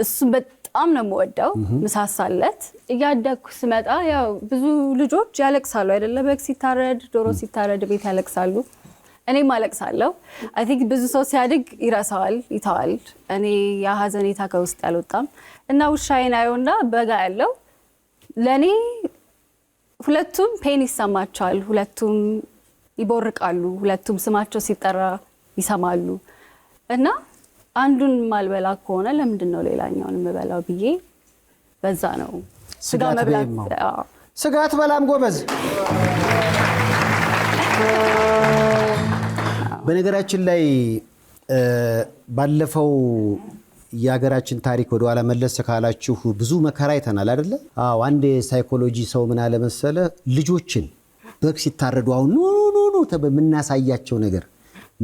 እሱን በጣም ነው የምወደው፣ ምሳሳለት። እያደግኩ ስመጣ ያው ብዙ ልጆች ያለቅሳሉ አይደለ? በግ ሲታረድ፣ ዶሮ ሲታረድ ቤት ያለቅሳሉ። እኔም አለቅሳለሁ። አይ ቲንክ ብዙ ሰው ሲያድግ ይረሳዋል፣ ይተዋል። እኔ ያ ሀዘኔታ ከውስጥ ያልወጣም እና ውሻዬን አየውና በጋ ያለው ለኔ ሁለቱም ፔን ይሰማቸዋል፣ ሁለቱም ይቦርቃሉ፣ ሁለቱም ስማቸው ሲጠራ ይሰማሉ። እና አንዱን ማልበላ ከሆነ ለምንድነው ሌላኛውን የምበላው ብዬ በዛ ነው ስጋ መብላት። ስጋት በላም ጎበዝ። በነገራችን ላይ ባለፈው የሀገራችን ታሪክ ወደ ኋላ መለስ ካላችሁ ብዙ መከራ አይተናል አይደለ? አዎ አንድ ሳይኮሎጂ ሰው ምን አለ መሰለ፣ ልጆችን በግ ሲታረዱ አሁን ኖ በምናሳያቸው ነገር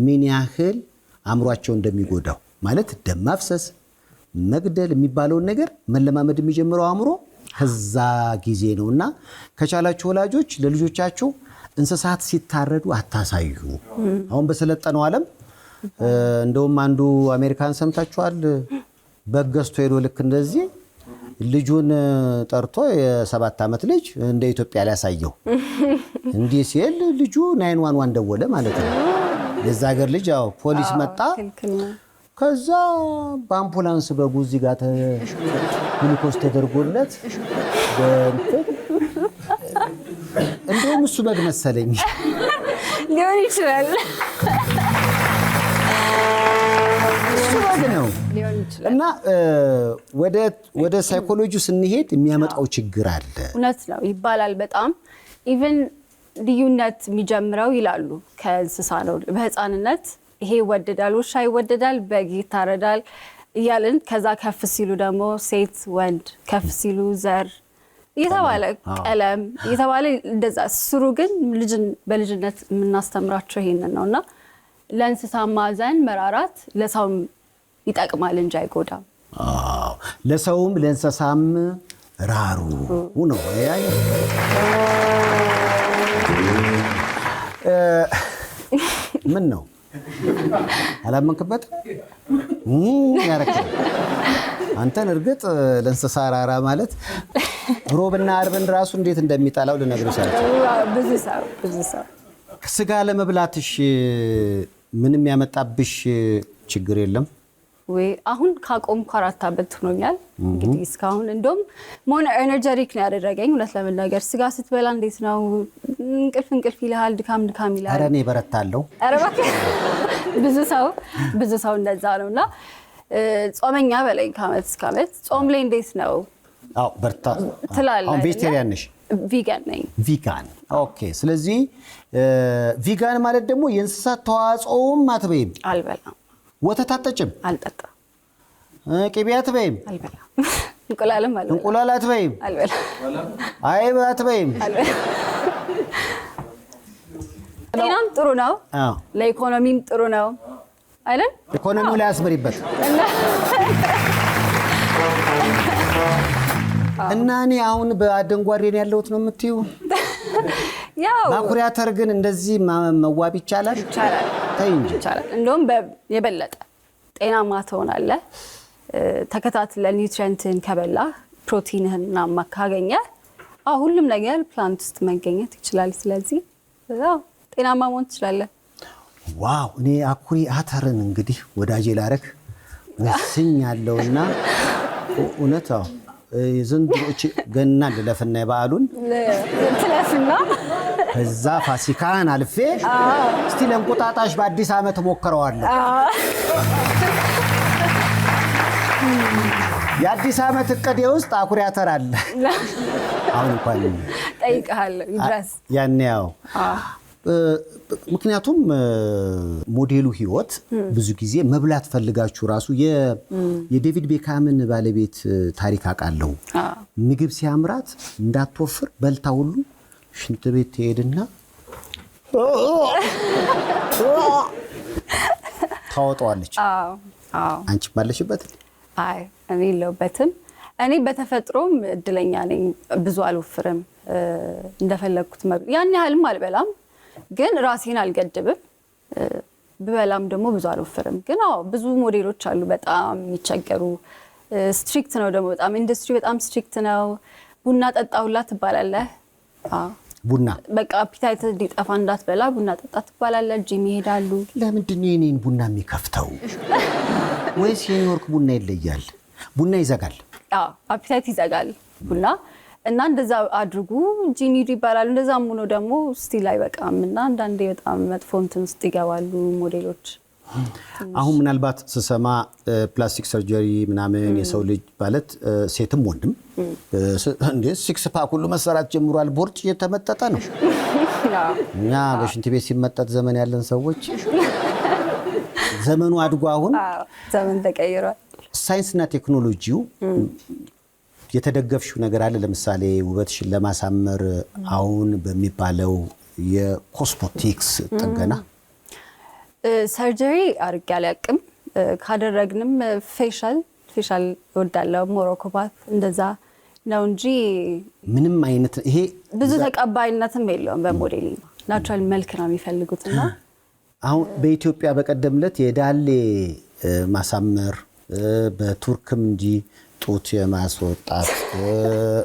ምን ያህል አእምሯቸው እንደሚጎዳው ማለት ደም ማፍሰስ፣ መግደል የሚባለውን ነገር መለማመድ የሚጀምረው አእምሮ ከዛ ጊዜ ነውና ከቻላችሁ ወላጆች ለልጆቻችሁ እንስሳት ሲታረዱ አታሳዩ። አሁን በሰለጠነው ዓለም እንደውም አንዱ አሜሪካን ሰምታችኋል፣ በግ ገዝቶ ሄዶ ልክ እንደዚህ ልጁን ጠርቶ የ7 ዓመት ልጅ እንደ ኢትዮጵያ ላይ ያሳየው እንዲህ ሲል ልጁ 911 ደወለ ማለት ነው። የዛ ሀገር ልጅ ያው ፖሊስ መጣ። ከዛ በአምቡላንስ በጉ እዚህ ጋር ግሉኮስ ተደርጎለት እንደውም እሱ በግ መሰለኝ ሊሆን ይችላል። እሱ በግ ነው እና ወደ ሳይኮሎጂ ስንሄድ የሚያመጣው ችግር አለ። እውነት ነው ይባላል። በጣም ኢቭን ልዩነት የሚጀምረው ይላሉ ከእንስሳ ነው። በህፃንነት ይሄ ይወደዳል፣ ውሻ ይወደዳል፣ በግ ይታረዳል እያልን ከዛ ከፍ ሲሉ ደግሞ ሴት ወንድ፣ ከፍ ሲሉ ዘር እየተባለ ቀለም እየተባለ እንደዛ ስሩ። ግን በልጅነት የምናስተምራቸው ይሄንን ነውና ለእንስሳ ማዘን መራራት ለሰውም ይጠቅማል እንጂ አይጎዳም። ለሰውም ለእንስሳም ራሩ ነው። ምን ነው አላመንክበት ያረከ አንተን እርግጥ ለእንስሳ ራራ ማለት ሮብና አርብን ራሱ እንዴት እንደሚጣላው ልነግርሽ አልችልም። ብዙ ሰው ስጋ ለመብላትሽ ምንም ያመጣብሽ ችግር የለም ወይ? አሁን ካቆምኩ 4 ዓመት ሆኖኛል። እንግዲህ እስካሁን እንደውም ሞን ኤነርጀቲክ ነው ያደረገኝ። እውነት ለመናገር ስጋ ስትበላ እንዴት ነው እንቅልፍ ይልሃል፣ ድካም ይልሃል። ኧረ እኔ በረታለሁ። ኧረ እባክህ ብዙ ሰው እንደዛ ነውና ጾመኛ በላይ ከዓመት እስከ ዓመት ጾም ላይ እንዴት ነው? አዎ በርታ ትላለህ። አሁን ቬጀቴሪያን ነሽ? ቪጋን ነኝ። ቪጋን ኦኬ። ስለዚህ ቪጋን ማለት ደግሞ የእንስሳት ተዋጽኦም አትበይም? አልበላም። ወተት አትጠጭም? አልጠጣም። ቅቤ አትበይም? አልበላም። እንቁላልም አልበላም። እንቁላል አትበይም? አልበላም። አይብ አትበይም? ጤናም ጥሩ ነው፣ ለኢኮኖሚም ጥሩ ነው አይደል? ኢኮኖሚው ላይ አስመሪበት እና እኔ አሁን በአደንጓሬ ነው ያለሁት ነው የምትይው? ያው ማኩሪያ አተር ግን እንደዚህ መዋብ ይቻላል? ተይ እንጂ ይቻላል። እንደውም የበለጠ ጤናማ ትሆናለህ። ተከታትለ ኒውትሪየንትን ከበላ ፕሮቲንህና ካገኘ ሁሉም ነገር ፕላንት ውስጥ መገኘት ይችላል። ስለዚህ ጤናማ መሆን ትችላለህ። ዋው! እኔ አኩሪ አተርን እንግዲህ ወዳጄ ላረግ ወስኛለሁና እውነት ዘንድሮች ገና ልለፍና የበዓሉን ትለፍና ከዛ ፋሲካን አልፌ እስቲ ለእንቁጣጣሽ በአዲስ ዓመት ሞክረዋለሁ። የአዲስ ዓመት እቅዴ ውስጥ አኩሪ አተር አለ። አሁን እንኳን ጠይቀሃለሁ ይድረስ ያኔ ያው ምክንያቱም ሞዴሉ ህይወት ብዙ ጊዜ መብላት ፈልጋችሁ ራሱ የዴቪድ ቤካምን ባለቤት ታሪክ አውቃለሁ። ምግብ ሲያምራት እንዳትወፍር በልታ ሁሉ ሽንት ቤት ትሄድና ታወጣዋለች። አንቺ ባለሽበት? አይ እኔ የለሁበትም። እኔ በተፈጥሮም እድለኛ ነኝ። ብዙ አልወፍርም። እንደፈለግኩት ያን ያህልም አልበላም፣ ግን ራሴን አልገድብም። ብበላም ደግሞ ብዙ አልወፍርም። ግን ብዙ ሞዴሎች አሉ በጣም የሚቸገሩ። ስትሪክት ነው ደግሞ በጣም ኢንዱስትሪ በጣም ስትሪክት ነው። ቡና ጠጣሁላ ትባላለህ። ቡና በቃ አፒታይት እንዲጠፋ እንዳትበላ ቡና ጠጣ ትባላለህ። ጂም ይሄዳሉ። ለምንድን ነው የኔን ቡና የሚከፍተው? ወይስ የኒውዮርክ ቡና ይለያል? ቡና ይዘጋል። አፒታይት ይዘጋል ቡና እና እንደዛ አድርጉ ጂም ሂዱ ይባላሉ። እንደዛም ሆኖ ደግሞ ስቲል አይበቃም እና አንዳንዴ በጣም መጥፎ እንትን ውስጥ ይገባሉ ሞዴሎች። አሁን ምናልባት ስሰማ ፕላስቲክ ሰርጀሪ ምናምን የሰው ልጅ ማለት ሴትም ወንድም እንዴ ሲክስ ፓክ ሁሉ መሰራት ጀምሯል። ቦርጭ እየተመጠጠ ነው። እኛ በሽንት ቤት ሲመጠጥ ዘመን ያለን ሰዎች ዘመኑ አድጎ አሁን ዘመን ተቀይሯል። ሳይንስና ቴክኖሎጂው የተደገፍሽው ነገር አለ? ለምሳሌ ውበትሽን ለማሳመር አሁን በሚባለው የኮስሞቲክስ ጥገና ሰርጀሪ አድርጌ አላውቅም። ካደረግንም ፌሻል እወዳለሁ። ሞሮኮባት እንደዛ ነው እንጂ ምንም አይነት ይሄ ብዙ ተቀባይነትም የለውም። በሞዴሊንግ ናቹራል መልክ ነው የሚፈልጉትና አሁን በኢትዮጵያ በቀደምለት የዳሌ ማሳመር በቱርክም እንጂ ጡት የማስወጣት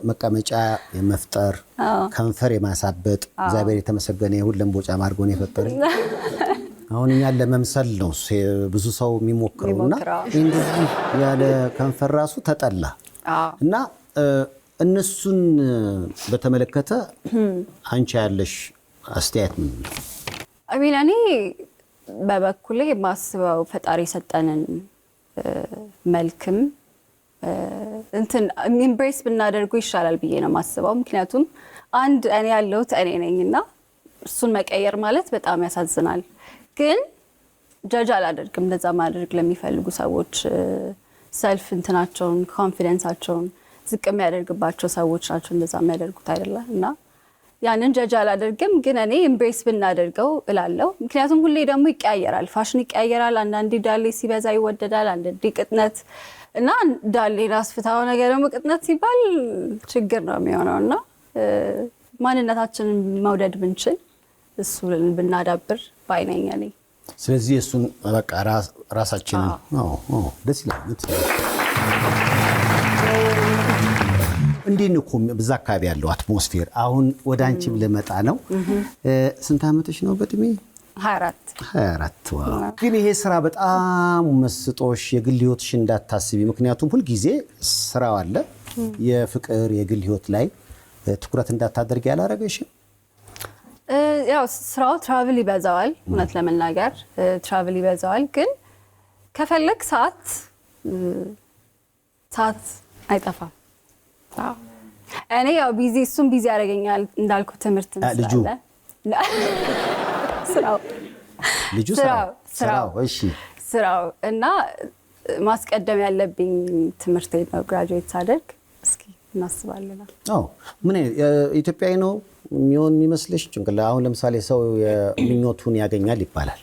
መቀመጫ የመፍጠር ከንፈር የማሳበጥ እግዚአብሔር የተመሰገነ ይሁን ለምቦጫ ማርጎን የፈጠረኝ አሁን እኛን ለመምሰል ነው ብዙ ሰው የሚሞክረውና እንደዚህ ያለ ከንፈር ራሱ ተጠላ እና እነሱን በተመለከተ አንቺ ያለሽ አስተያየት ምን ነው? እኔ በበኩሌ ማስበው ፈጣሪ የሰጠንን መልክም እንትን ኢምብሬስ ብናደርጉ ይሻላል ብዬ ነው ማስበው። ምክንያቱም አንድ እኔ ያለሁት እኔ ነኝና እሱን መቀየር ማለት በጣም ያሳዝናል። ግን ጀጅ አላደርግም እንደዛ ማድረግ ለሚፈልጉ ሰዎች ሰልፍ እንትናቸውን ኮንፊደንሳቸውን ዝቅ የሚያደርግባቸው ሰዎች ናቸው እንደዛ የሚያደርጉት አይደለ እና ያንን ጀጅ አላደርግም። ግን እኔ ኤምብሬስ ብናደርገው እላለሁ። ምክንያቱም ሁሌ ደግሞ ይቀያየራል፣ ፋሽን ይቀያየራል። አንዳንዴ ዳሌ ሲበዛ ይወደዳል፣ አንዳንዴ ቅጥነት እና ዳሌ አስፍታው ነገር ደግሞ ቅጥነት ሲባል ችግር ነው የሚሆነው እና ማንነታችንን መውደድ ብንችል እሱን ብናዳብር ባይነኝ እኔ። ስለዚህ እሱን በቃ ራሳችንን ደስ ይላል። እንዴት ነው በዛ አካባቢ ያለው አትሞስፌር? አሁን ወደ አንቺም ልመጣ ነው። ስንት ዓመትሽ ነው በእድሜ? 24 ዋው። ግን ይሄ ስራ በጣም መስጦሽ የግል ህይወትሽ እንዳታስቢ፣ ምክንያቱም ሁሉ ጊዜ ስራው አለ። የፍቅር የግል ህይወት ላይ ትኩረት እንዳታደርጊ ያላረገሽም? ያው ስራው ትራቭል ይበዛዋል፣ እውነት ለመናገር ትራቭል ይበዛዋል። ግን ከፈለክ ሰዓት አይጠፋም። እኔ ያው ቢዚ እሱም ቢዚ ያደርገኛል እንዳልኩ ትምህርት ስላለ ስራው እና ማስቀደም ያለብኝ ትምህርት ነው። ግራጁዌት ሳደርግ እስኪ እናስባለን። ምን ኢትዮጵያዊ ነው የሚሆን የሚመስልሽ? ጭንቅላ አሁን ለምሳሌ ሰው ምኞቱን ያገኛል ይባላል።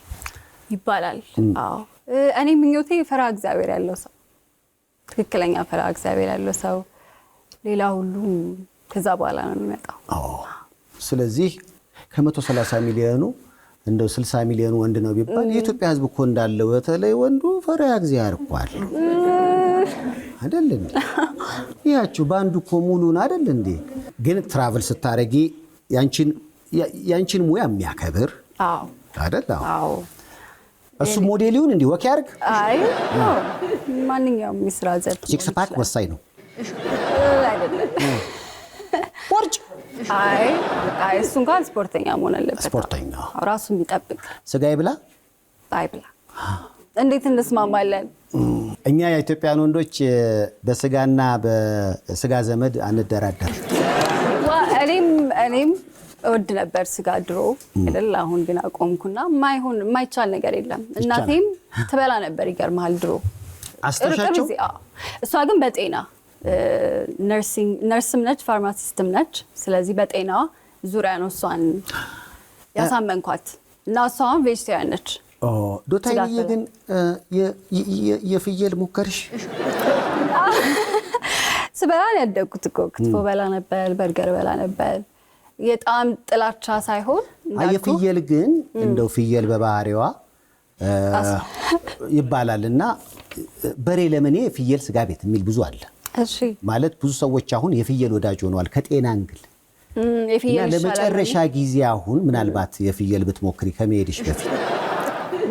እኔ ምኞቴ ፈራ እግዚአብሔር ያለው ሰው፣ ትክክለኛ ፈራ እግዚአብሔር ያለው ሰው፣ ሌላ ሁሉ ከዛ በኋላ ነው የሚመጣው። ስለዚህ ከ130 ሚሊዮኑ እንደው 60 ሚሊዮን ወንድ ነው ቢባል የኢትዮጵያ ሕዝብ እኮ እንዳለው በተለይ ወንዱ ፈራ እግዚአብሔር አርቋል አይደል እንዴ? ያቺው ባንዱ እኮ ሙሉን አይደል እንዴ? ግን ትራቭል ስታረጊ ያንቺን ሙያ የሚያከብር አይደል? እሱ ሞዴሉን እንዲ ወክ ያርግ። ማንኛውም የሚስራ ዘርፍ ሲክስ ፓክ ወሳኝ ነው አይደለም? ወርጭ እሱ እንኳን ስፖርተኛ መሆን አለበት። ስፖርተኛ ራሱን ቢጠብቅ። ስጋ ይብላ አይብላ እንዴት እንስማማለን? እኛ የኢትዮጵያን ወንዶች በስጋና በስጋ ዘመድ አንደራደር። እኔም እወድ ነበር ስጋ ድሮ አይደል? አሁን ግን አቆምኩና የማይቻል ነገር የለም። እናቴም ትበላ ነበር ይገርማል ድሮ አስተሻቸው። እሷ ግን በጤና ነርስም ነች ፋርማሲስትም ነች። ስለዚህ በጤና ዙሪያ ነው እሷን ያሳመንኳት እና እሷን ቬጅቴሪያን ነች። ዶታዬ ግን የፍየል ሞከርሽ? ስበላ ያደግኩት እኮ ክትፎ በላ ነበር፣ በርገር በላ ነበር። የጣም ጥላቻ ሳይሆን የፍየል ግን እንደው ፍየል በባህሪዋ ይባላልና በሬ ለምኔ ፍየል ስጋ ቤት የሚል ብዙ አለ። ማለት ብዙ ሰዎች አሁን የፍየል ወዳጅ ሆነዋል ከጤና አንግል። እና ለመጨረሻ ጊዜ አሁን ምናልባት የፍየል ብትሞክሪ ከመሄድሽ በፊት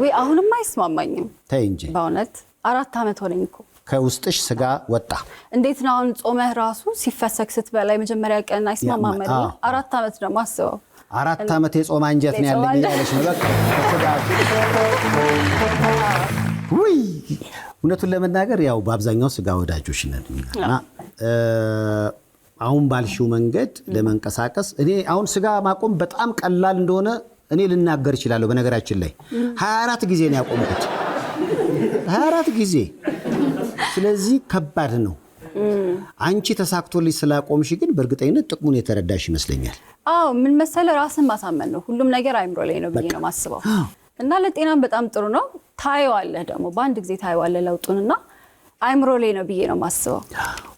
ወይ አሁንም አይስማማኝም። ተይ እንጂ በእውነት 4 ዓመት ሆነኝ እኮ ከውስጥሽ ስጋ ወጣ። እንዴት ነው አሁን ጾመህ ራሱ ሲፈሰክ ስትበላ የመጀመሪያ ቀን አይስማማም አይደል? 4 ዓመት ደግሞ አስበው። 4 ዓመት የጾም አንጀት ነው ያለኝ ያለሽ ነው በቃ ስጋ። ውይ እውነቱን ለመናገር ያው በአብዛኛው ስጋ ወዳጆች ነንና አሁን ባልሽው መንገድ ለመንቀሳቀስ እኔ አሁን ስጋ ማቆም በጣም ቀላል እንደሆነ እኔ ልናገር እችላለሁ። በነገራችን ላይ 24 ጊዜ ነው ያቆምኩት፣ 24 ጊዜ። ስለዚህ ከባድ ነው። አንቺ ተሳክቶልሽ ስላቆምሽ ግን በእርግጠኝነት ጥቅሙን የተረዳሽ ይመስለኛል። ምን መሰለ ራስን ማሳመን ነው። ሁሉም ነገር አይምሮ ላይ ነው ብዬ ነው ማስበው እና ለጤናም በጣም ጥሩ ነው። ታየዋለህ ደግሞ በአንድ ጊዜ ታየዋለህ ለውጡንና አይምሮ ላይ ነው ብዬ ነው ማስበው።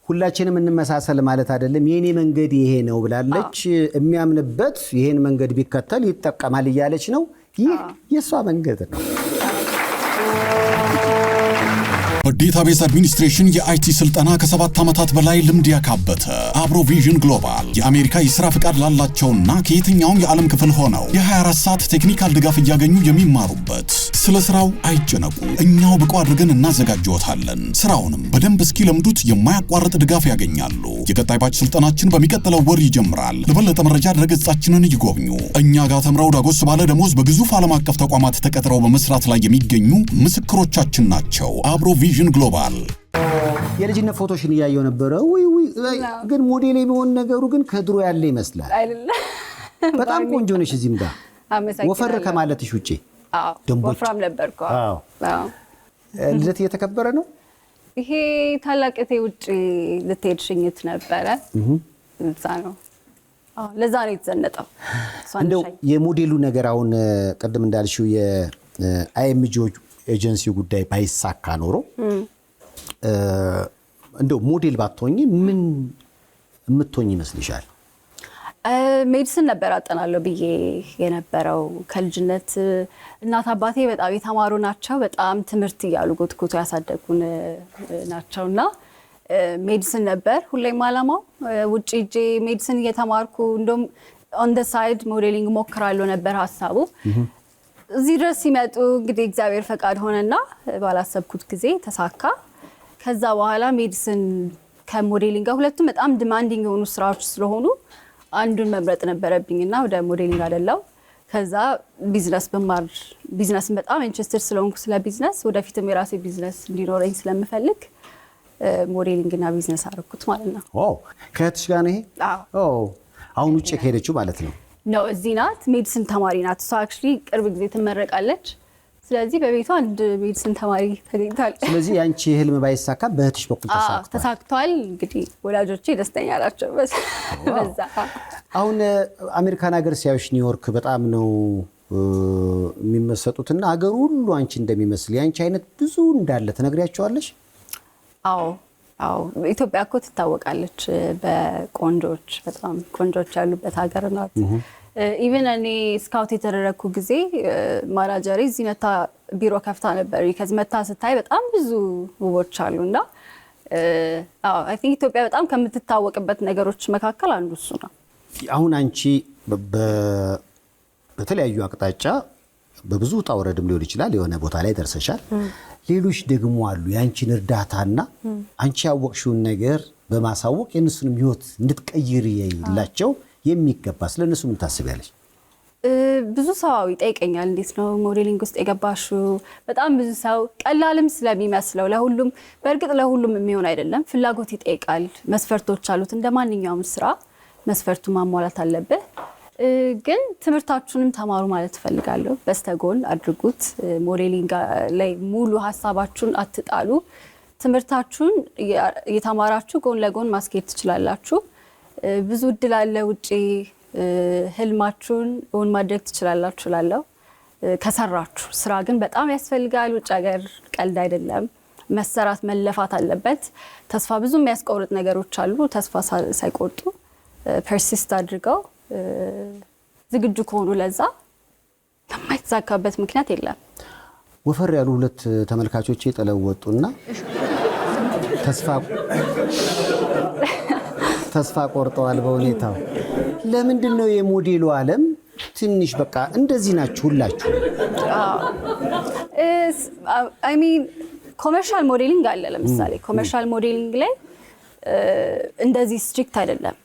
ሁላችንም እንመሳሰል ማለት አይደለም። የኔ መንገድ ይሄ ነው ብላለች። የሚያምንበት ይሄን መንገድ ቢከተል ይጠቀማል እያለች ነው። ይህ የሷ መንገድ ነው። በዴታቤዝ አድሚኒስትሬሽን የአይቲ ስልጠና ከ7 ዓመታት በላይ ልምድ ያካበተ አብሮ ቪዥን ግሎባል የአሜሪካ የሥራ ፍቃድ ላላቸውና ከየትኛውም የዓለም ክፍል ሆነው የ24 ሰዓት ቴክኒካል ድጋፍ እያገኙ የሚማሩበት። ስለ ስራው አይጨነቁ፣ እኛው ብቁ አድርገን እናዘጋጅዎታለን። ስራውንም በደንብ እስኪለምዱት የማያቋርጥ ድጋፍ ያገኛሉ። የቀጣይ ባች ስልጠናችን በሚቀጥለው ወር ይጀምራል። ለበለጠ መረጃ ድረገጻችንን ይጎብኙ። እኛ ጋር ተምረው ዳጎስ ባለ ደሞዝ በግዙፍ ዓለም አቀፍ ተቋማት ተቀጥረው በመስራት ላይ የሚገኙ ምስክሮቻችን ናቸው። አብሮ ቪዥን ግሎባል። የልጅነት ፎቶሽን እያየው ነበረ። ግን ሞዴል የሚሆን ነገሩ ግን ከድሮ ያለ ይመስላል። በጣም ቆንጆ ነሽ እዚህም ጋር ወፈር ከማለትሽ ውጪ ወፍራም ነበርኩ። ልደት እየተከበረ ነው። ይሄ ታላቅ እህቴ ውጪ ልትሄድ ሽኝት ነበረ። እዛ ነው ለዛ ነው የተዘነጠው። እንደው የሞዴሉ ነገር አሁን ቀደም እንዳልሽው የአይኤምጂ ኤጀንሲው ጉዳይ ባይሳካ ኖሮ እንደው ሞዴል ባትሆኚ ምን የምትሆኚ ይመስልሻል? ሜዲሲን ነበር አጠናለሁ ብዬ የነበረው ከልጅነት። እናት አባቴ በጣም የተማሩ ናቸው። በጣም ትምህርት እያሉ ጎትጎቶ ያሳደጉን ናቸውና ሜዲሲን ነበር ሁሌም ዓላማው። ውጭ ሄጄ ሜዲሲን እየተማርኩ እንደውም ኦን ደ ሳይድ ሞዴሊንግ ሞክራለሁ ነበር ሀሳቡ። እዚህ ድረስ ሲመጡ እንግዲህ እግዚአብሔር ፈቃድ ሆነና ባላሰብኩት ጊዜ ተሳካ። ከዛ በኋላ ሜዲሲን ከሞዴሊንግ ጋር ሁለቱም በጣም ዲማንዲንግ የሆኑ ስራዎች ስለሆኑ አንዱን መምረጥ ነበረብኝና ወደ ሞዴሊንግ አደላው። ከዛ ቢዝነስ በማር ቢዝነስን በጣም ኢንትረስትድ ስለሆንኩ ስለ ቢዝነስ ወደፊትም የራሴ ቢዝነስ እንዲኖረኝ ስለምፈልግ ሞዴሊንግና ቢዝነስ አደረኩት ማለት ነው። ከእህትሽ ጋር ነው ይሄ? አሁን ውጭ ከሄደችው ማለት ነው? ነው እዚህ ናት። ሜዲሲን ተማሪ ናት እሷ። አክቹዋሊ ቅርብ ጊዜ ትመረቃለች። ስለዚህ በቤቷ አንድ ሜዲሲን ተማሪ ተገኝቷል። ስለዚህ ያንቺ ህልም ባይሳካ በእህትሽ በኩል ተሳክቷል። እንግዲህ ወላጆቼ ደስተኛ ናቸው በዛ። አሁን አሜሪካን ሀገር ሲያዩሽ ኒውዮርክ በጣም ነው የሚመሰጡትና ሀገሩ ሁሉ አንቺ እንደሚመስል ያንቺ አይነት ብዙ እንዳለ ትነግሪያቸዋለሽ? አዎ ኢትዮጵያ እኮ ትታወቃለች በቆንጆች፣ በጣም ቆንጆች ያሉበት ሀገር ናት። ኢቨን እኔ ስካውት የተደረግኩ ጊዜ ማናጀሬ እዚህ መታ ቢሮ ከፍታ ነበር። ከዚህ መታ ስታይ በጣም ብዙ ውቦች አሉና አይ ቲንክ ኢትዮጵያ በጣም ከምትታወቅበት ነገሮች መካከል አንዱ እሱ ነው። አሁን አንቺ በተለያዩ አቅጣጫ በብዙ ውጣ ውረድም ሊሆን ይችላል የሆነ ቦታ ላይ ደርሰሻል። ሌሎች ደግሞ አሉ ያንቺን እርዳታና አንቺ ያወቅሽውን ነገር በማሳወቅ የነሱንም ህይወት እንድትቀይር ይላቸው የሚገባ። ስለነሱ ምን ታስቢያለሽ? ብዙ ሰው ይጠይቀኛል፣ እንዴት ነው ሞዴሊንግ ውስጥ የገባሽው? በጣም ብዙ ሰው ቀላልም ስለሚመስለው ለሁሉም በእርግጥ ለሁሉም የሚሆን አይደለም። ፍላጎት ይጠይቃል። መስፈርቶች አሉት። እንደማንኛውም ስራ መስፈርቱ ማሟላት አለበት። ግን ትምህርታችሁንም ተማሩ ማለት እፈልጋለሁ። በስተጎን አድርጉት። ሞዴሊንግ ላይ ሙሉ ሀሳባችሁን አትጣሉ። ትምህርታችሁን እየተማራችሁ ጎን ለጎን ማስኬድ ትችላላችሁ። ብዙ እድል አለ ውጪ። ህልማችሁን እውን ማድረግ ትችላላችሁ ላለው ከሰራችሁ። ስራ ግን በጣም ያስፈልጋል። ውጭ ሀገር ቀልድ አይደለም። መሰራት መለፋት አለበት። ተስፋ ብዙ የሚያስቆርጥ ነገሮች አሉ። ተስፋ ሳይቆርጡ ፐርሲስት አድርገው ዝግጁ ከሆኑ ለዛ የማይተሳካበት ምክንያት የለም። ወፈር ያሉ ሁለት ተመልካቾች ተለወጡና ተስፋ ቆርጠዋል በሁኔታው። ለምንድን ነው የሞዴሉ ዓለም ትንሽ በቃ እንደዚህ ናችሁ ሁላችሁ? አይ ሚን ኮመርሻል ሞዴሊንግ አለ። ለምሳሌ ኮመርሻል ሞዴሊንግ ላይ እንደዚህ ስትሪክት አይደለም።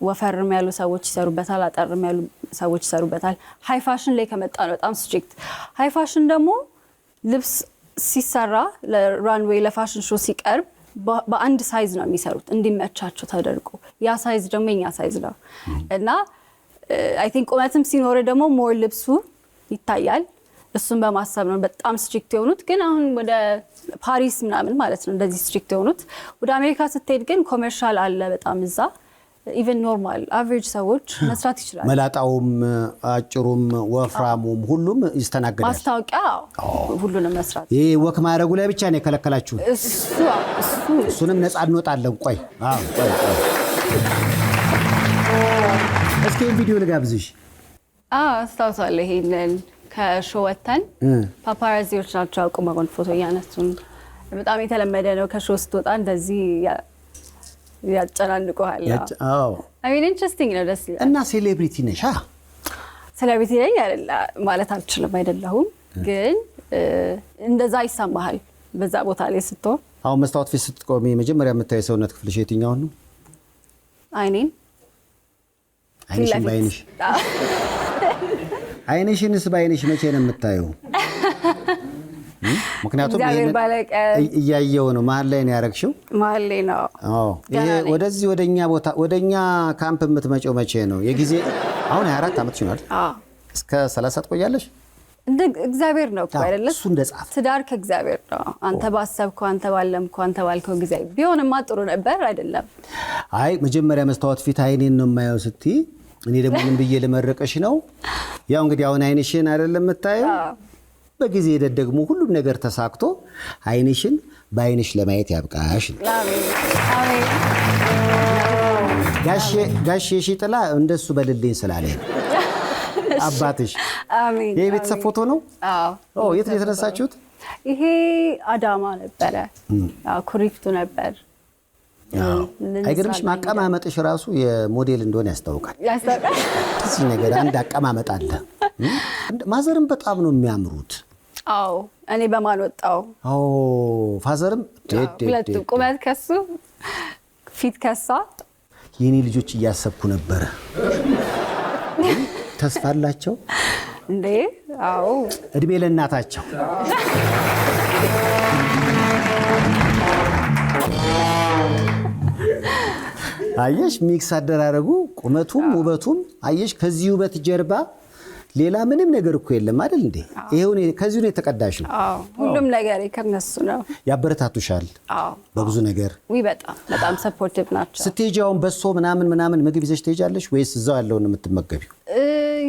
ወፈርም ያሉ ሰዎች ይሰሩበታል፣ አጠርም ያሉ ሰዎች ይሰሩበታል። ሃይ ፋሽን ላይ ከመጣ ነው በጣም ስትሪክት። ሃይ ፋሽን ደግሞ ልብስ ሲሰራ ለራንዌይ ለፋሽን ሾው ሲቀርብ በአንድ ሳይዝ ነው የሚሰሩት እንዲመቻቸው ተደርጎ። ያ ሳይዝ ደግሞ የኛ ሳይዝ ነው እና አይ ቲንክ ቁመትም ሲኖር ደግሞ ሞር ልብሱ ይታያል። እሱን በማሰብ ነው በጣም ስትሪክት የሆኑት። ግን አሁን ወደ ፓሪስ ምናምን ማለት ነው እንደዚህ ስትሪክት የሆኑት። ወደ አሜሪካ ስትሄድ ግን ኮመርሻል አለ በጣም እዛ። ኢቨን ኖርማል አቨሬጅ ሰዎች መስራት ይችላል። መላጣውም አጭሩም ወፍራሙም ሁሉም ይስተናገዳል። ማስታወቂያ ሁሉንም መስራት። ይሄ ወክ ማድረጉ ላይ ብቻ ነው የከለከላችሁ? እሱንም ነፃ እንወጣለን። ቆይ እስኪ ቪዲዮ ልጋብዝሽ። አስታውሳለሁ ይሄንን ከሾው ወተን ፓፓራዚዎች ናቸው አቁመውን ፎቶ እያነሱን። በጣም የተለመደ ነው ከሾው ስትወጣ እንደዚህ ያጨናንቁሃል። አይ ሚን ኢንትረስቲንግ ነው፣ ደስ ይላል። እና ሴሌብሪቲ ነሽ? ሴሌብሪቲ ነኝ ማለት አልችልም፣ አይደለሁም። ግን እንደዛ ይሰማሃል በዛ ቦታ ላይ ስትሆን። አሁን መስታወት ፊት ስትቆሚ መጀመሪያ የምታየው የሰውነት ክፍልሽ የትኛውን ነው? አይኔን። አይንሽን ባይንሽ? አይንሽንስ ባይንሽ መቼ ነው የምታየው? ምክንያቱም እያየው ነው። መሀል ላይ ነው ያረግሽው? መሀል ላይ ነው። ይሄ ወደዚህ ወደኛ ካምፕ የምትመጪው መቼ ነው? የጊዜ አሁን 24 ዓመት ይሆናል። እስከ 30 ትቆያለሽ? እንደ እግዚአብሔር ነው እኮ አይደለ? እሱ እንደጻፈ ትዳር ከእግዚአብሔር ነው። አንተ ባሰብከው፣ አንተ ባለምከው፣ አንተ ባልከው ጊዜ ቢሆንማ ጥሩ ነበር አይደለም? አይ መጀመሪያ መስታወት ፊት አይኔን ነው የማየው ስትይ እኔ ደግሞ ምን ብዬ ልመረቀሽ ነው? ያው እንግዲህ አሁን አይንሽን አይደለም የምታየው። በጊዜ ሂደት ደግሞ ሁሉም ነገር ተሳክቶ አይንሽን በአይንሽ ለማየት ያብቃሽ። አሜን። ጋሼ ሺጥላ እንደሱ በልልኝ ስላለኝ አባትሽ። አሜን። የቤተሰብ ፎቶ ነው? አዎ። የት ነው የተነሳችሁት? ይሄ አዳማ ነበረ። ኩሪፍቱ ነበር። አይገርምሽም? አቀማመጥሽ ራሱ የሞዴል እንደሆነ ያስታውቃል። እዚህ ነገር አንድ አቀማመጥ አለ። ማዘርም በጣም ነው የሚያምሩት። አዎ እኔ በማን ወጣው? ፋዘርም ሁለቱ ቁመት ከሱ ፊት ከሷ። የኔ ልጆች እያሰብኩ ነበረ። ተስፋ አላቸው እንዴ? አዎ። እድሜ ለእናታቸው። አየሽ ሚክስ አደራረጉ ቁመቱም ውበቱም አየሽ። ከዚህ ውበት ጀርባ ሌላ ምንም ነገር እኮ የለም አይደል እንዴ? ይሄው ከዚሁ ነው የተቀዳሽ ነው። አዎ ሁሉም ነገር ከነሱ ነው። ያበረታቱሻል በብዙ ነገር። በጣም ሰፖርቲቭ ናቸው። ስትሄጂ አሁን በሶ ምናምን ምግብ ይዘሽ ትሄጃለሽ ወይስ እዛው ያለውን የምትመገቢው?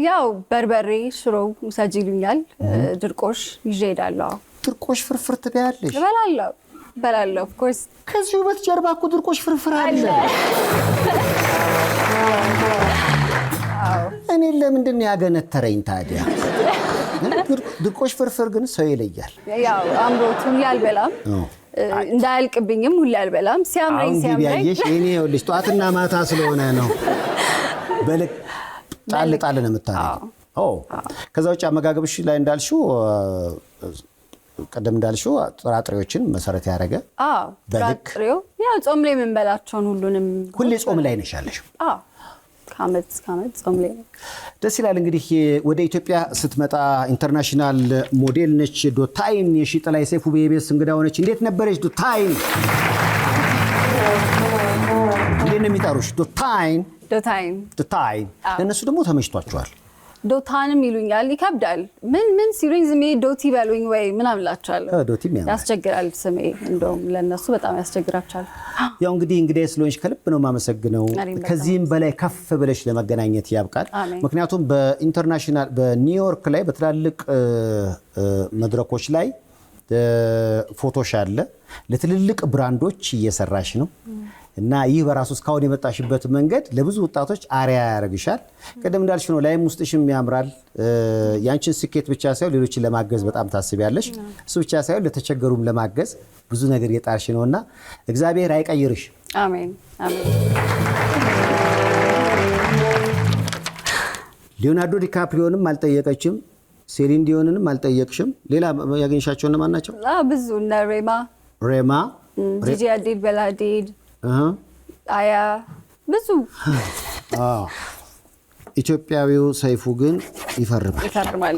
ያው በርበሬ ሽሮ ውሰጂ ይሉኛል። ድርቆሽ ይዤ እሄዳለሁ። ድርቆሽ ፍርፍር ትበያለሽ? እበላለሁ ኦፍ ኮርስ። ከዚህ ውበት ጀርባ እኮ ድርቆሽ ፍርፍር አለ። እኔ ለምንድን ነው ያገነተረኝ ታዲያ? ድርቆሽ ፍርፍር ግን ሰው ይለያል። ያው አምሮት ሁሌ አልበላም፣ እንዳያልቅብኝም ሁሌ አልበላም። ሲያምረኝ ያየሽ እኔ ይኸውልሽ ጠዋትና ማታ ስለሆነ ነው በልክ ጣል ነው የምታረጊው። ከዛ ውጭ አመጋገብሽ ላይ እንዳልሽው ቀደም እንዳልሽው ጥራጥሬዎችን መሰረት ያደረገ ጥራጥሬው ያው ጾም ላይ የምንበላቸውን ሁሉንም። ሁሌ ጾም ላይ ነሽ ያለሽው? ከዓመት ጾም ላይ ነው። ደስ ይላል። እንግዲህ ወደ ኢትዮጵያ ስትመጣ ኢንተርናሽናል ሞዴል ነች። ዶታይን የሺጥላ ሰይፉ በኢቢኤስ እንግዳ ሆነች። እንዴት ነበረች ዶታይን? እንዴት ነው የሚጠሩሽ? ዶታይን። ለእነሱ ደግሞ ተመችቷቸዋል። ዶታንም ይሉኛል። ይከብዳል። ምን ሲሉኝ ዝም ዶቲ በሉኝ ወይ ምናምን እላቸዋለሁ። ያስቸግራል ስሜ፣ እንደውም ለእነሱ በጣም ያስቸግራቸዋል። ያው እንግዲህ እንግዲህ ስለሆንሽ ከልብ ነው የማመሰግነው። ከዚህም በላይ ከፍ ብለሽ ለመገናኘት ያብቃል። ምክንያቱም በኢንተርናሽናል በኒውዮርክ ላይ በትላልቅ መድረኮች ላይ ፎቶሽ አለ። ለትልልቅ ብራንዶች እየሰራሽ ነው እና ይህ በራሱ እስካሁን የመጣሽበት መንገድ ለብዙ ወጣቶች አሪያ ያደርግሻል። ቀደም እንዳልሽ ነው ላይም ውስጥሽም ያምራል። ያንቺን ስኬት ብቻ ሳይሆን ሌሎችን ለማገዝ በጣም ታስቢያለሽ። እሱ ብቻ ሳይሆን ለተቸገሩም ለማገዝ ብዙ ነገር የጣርሽ ነውና እግዚአብሔር አይቀይርሽ። አሜን አሜን። ሊዮናርዶ ዲካፕሪዮንም አልጠየቀችም፣ ሴሊን ዲዮንንም አልጠየቅሽም። ሌላ ያገኝሻቸው እነማን ናቸው? ብዙ እነ ሬማ፣ ጂጂ አዲድ፣ በላዲድ፣ አያ ብዙ። ኢትዮጵያዊው ሰይፉ ግን ይፈርማል።